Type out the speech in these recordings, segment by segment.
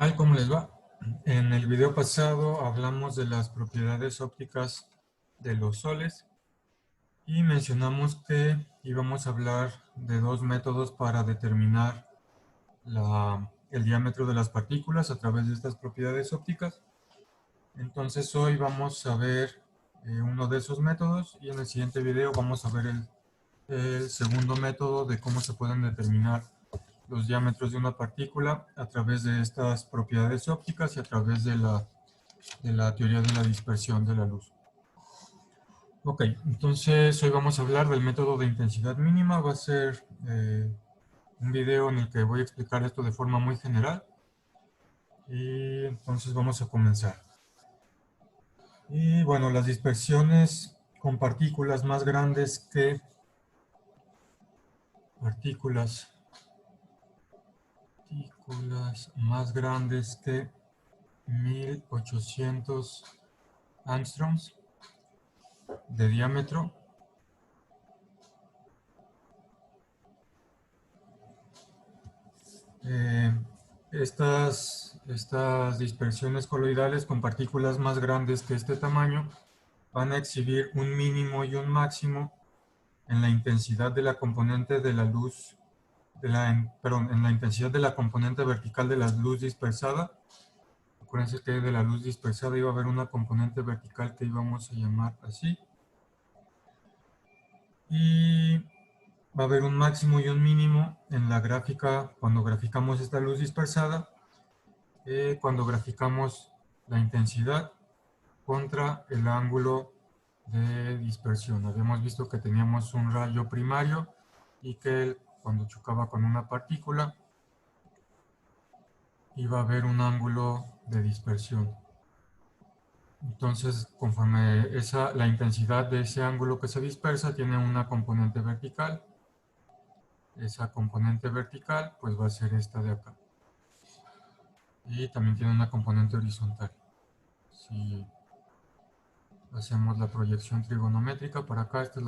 Tal como les va. En el video pasado hablamos de las propiedades ópticas de los soles y mencionamos que íbamos a hablar de dos métodos para determinar el diámetro de las partículas a través de estas propiedades ópticas. Entonces hoy vamos a ver uno de esos métodos y en el siguiente video vamos a ver el segundo método de cómo se pueden determinar los diámetros de una partícula a través de estas propiedades ópticas y a través de la teoría de la dispersión de la luz. Ok, entonces hoy vamos a hablar del método de intensidad mínima. Va a ser un video en el que voy a explicar esto de forma muy general. Y entonces vamos a comenzar. Y bueno, las dispersiones con partículas más grandes que partículas más grandes que 1800 angstroms de diámetro estas dispersiones coloidales con partículas más grandes que este tamaño van a exhibir un mínimo y un máximo en la intensidad de la componente de la luz, en la intensidad de la componente vertical de la luz dispersada. Acuérdense que de la luz dispersada iba a haber una componente vertical que íbamos a llamar así. Y va a haber un máximo y un mínimo en la gráfica cuando graficamos esta luz dispersada, cuando graficamos la intensidad contra el ángulo de dispersión. Habíamos visto que teníamos un rayo primario y que cuando chocaba con una partícula iba a haber un ángulo de dispersión. Entonces, conforme la intensidad de ese ángulo que se dispersa tiene una componente vertical, esa componente vertical pues va a ser esta de acá. Y también tiene una componente horizontal. Si hacemos la proyección trigonométrica, para acá esta es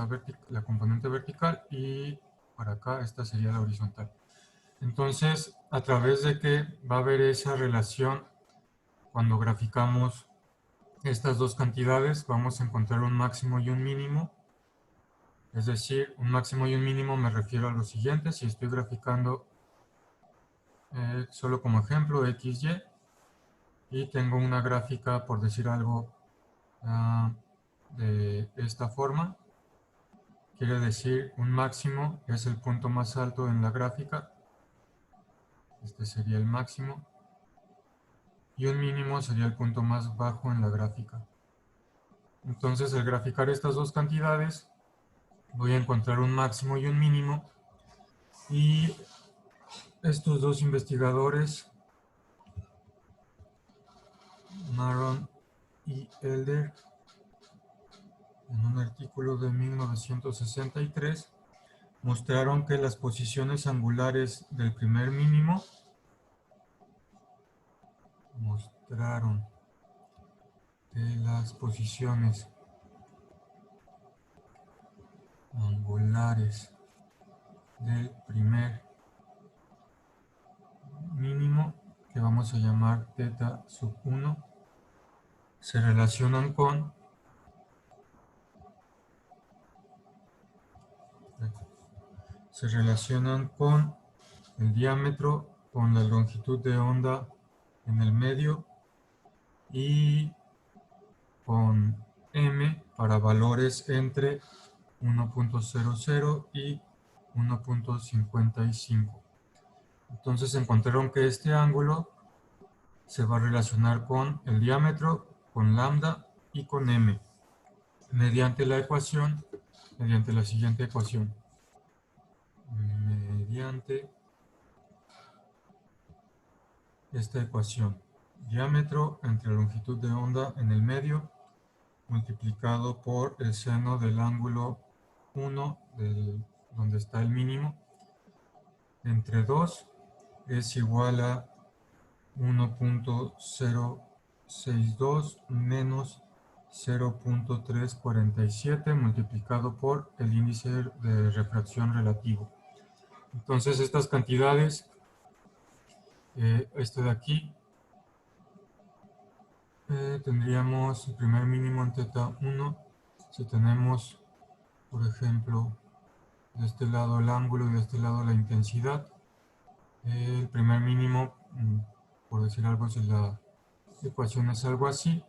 la componente vertical y para acá esta sería la horizontal. Entonces, a través de que va a haber esa relación, cuando graficamos estas dos cantidades, vamos a encontrar un máximo y un mínimo. Es decir, un máximo y un mínimo me refiero a lo siguiente. Si estoy graficando solo como ejemplo XY y tengo una gráfica, por decir algo, de esta forma, quiere decir un máximo es el punto más alto en la gráfica, este sería el máximo, y un mínimo sería el punto más bajo en la gráfica. Entonces, al graficar estas dos cantidades, voy a encontrar un máximo y un mínimo, y estos dos investigadores, Maron y Elder, en un artículo de 1963, mostraron que las posiciones angulares del primer mínimo las posiciones angulares del primer mínimo, que vamos a llamar θ sub 1, se relacionan con el diámetro, con la longitud de onda en el medio y con m para valores entre 1.00 y 1.55. Entonces encontraron que este ángulo se va a relacionar con el diámetro, con lambda y con m, mediante la siguiente ecuación. Mediante esta ecuación. Diámetro entre longitud de onda en el medio multiplicado por el seno del ángulo 1, donde está el mínimo, entre 2 es igual a 1.062 menos 0.347 multiplicado por el índice de refracción relativo. Entonces estas cantidades, este de aquí, tendríamos el primer mínimo en θ1. Si tenemos, por ejemplo, de este lado el ángulo y de este lado la intensidad, el primer mínimo, por decir algo, si la ecuación es algo así,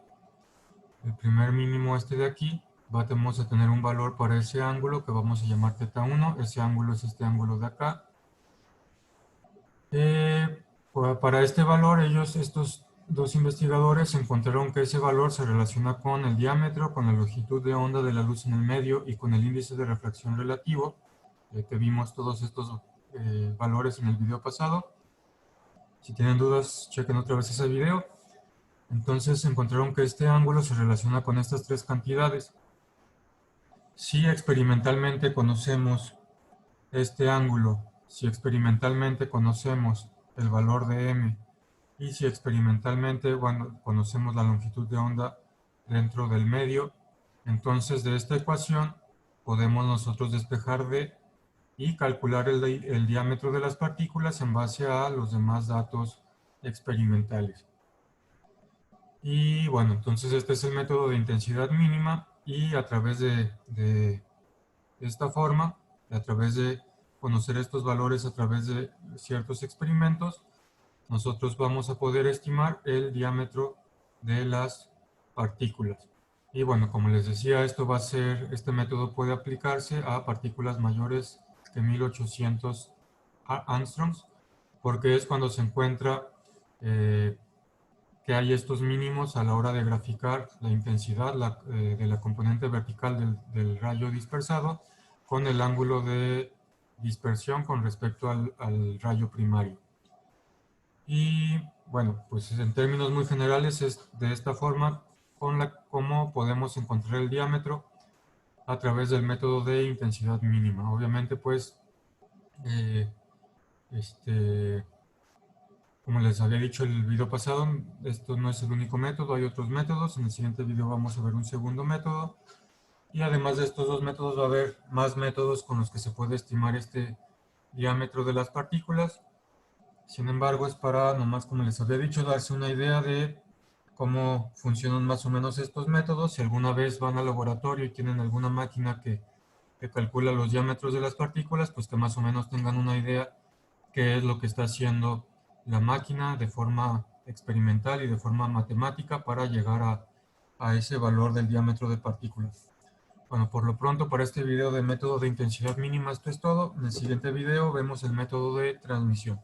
el primer mínimo de aquí, vamos a tener un valor para ese ángulo que vamos a llamar θ1, ese ángulo es este ángulo de acá. Para este valor, estos dos investigadores encontraron que ese valor se relaciona con el diámetro, con la longitud de onda de la luz en el medio y con el índice de refracción relativo, que vimos todos estos valores en el video pasado. Si tienen dudas, chequen otra vez ese video. Entonces encontraron que este ángulo se relaciona con estas tres cantidades. Si experimentalmente conocemos este ángulo, si experimentalmente conocemos el valor de m y si experimentalmente conocemos la longitud de onda dentro del medio, entonces de esta ecuación podemos nosotros despejar d y calcular el diámetro de las partículas en base a los demás datos experimentales. Y bueno, entonces este es el método de intensidad mínima y a través de esta forma, a través de conocer estos valores a través de ciertos experimentos, nosotros vamos a poder estimar el diámetro de las partículas. Y bueno, como les decía, este método puede aplicarse a partículas mayores que 1800 angstroms, porque es cuando se encuentra que hay estos mínimos a la hora de graficar la intensidad de la componente vertical del rayo dispersado con el ángulo de dispersión con respecto al rayo primario. Y bueno, pues en términos muy generales es de esta forma cómo podemos encontrar el diámetro a través del método de intensidad mínima. Obviamente pues como les había dicho el video pasado, esto no es el único método, hay otros métodos. En el siguiente video vamos a ver un segundo método. Y además de estos dos métodos va a haber más métodos con los que se puede estimar este diámetro de las partículas. Sin embargo, es para, nomás como les había dicho, darse una idea de cómo funcionan más o menos estos métodos. Si alguna vez van al laboratorio y tienen alguna máquina que calcula los diámetros de las partículas, pues que más o menos tengan una idea qué es lo que está haciendo la máquina de forma experimental y de forma matemática para llegar a ese valor del diámetro de partículas. Bueno, por lo pronto para este video de método de intensidad mínima esto es todo. En el siguiente video vemos el método de transmisión.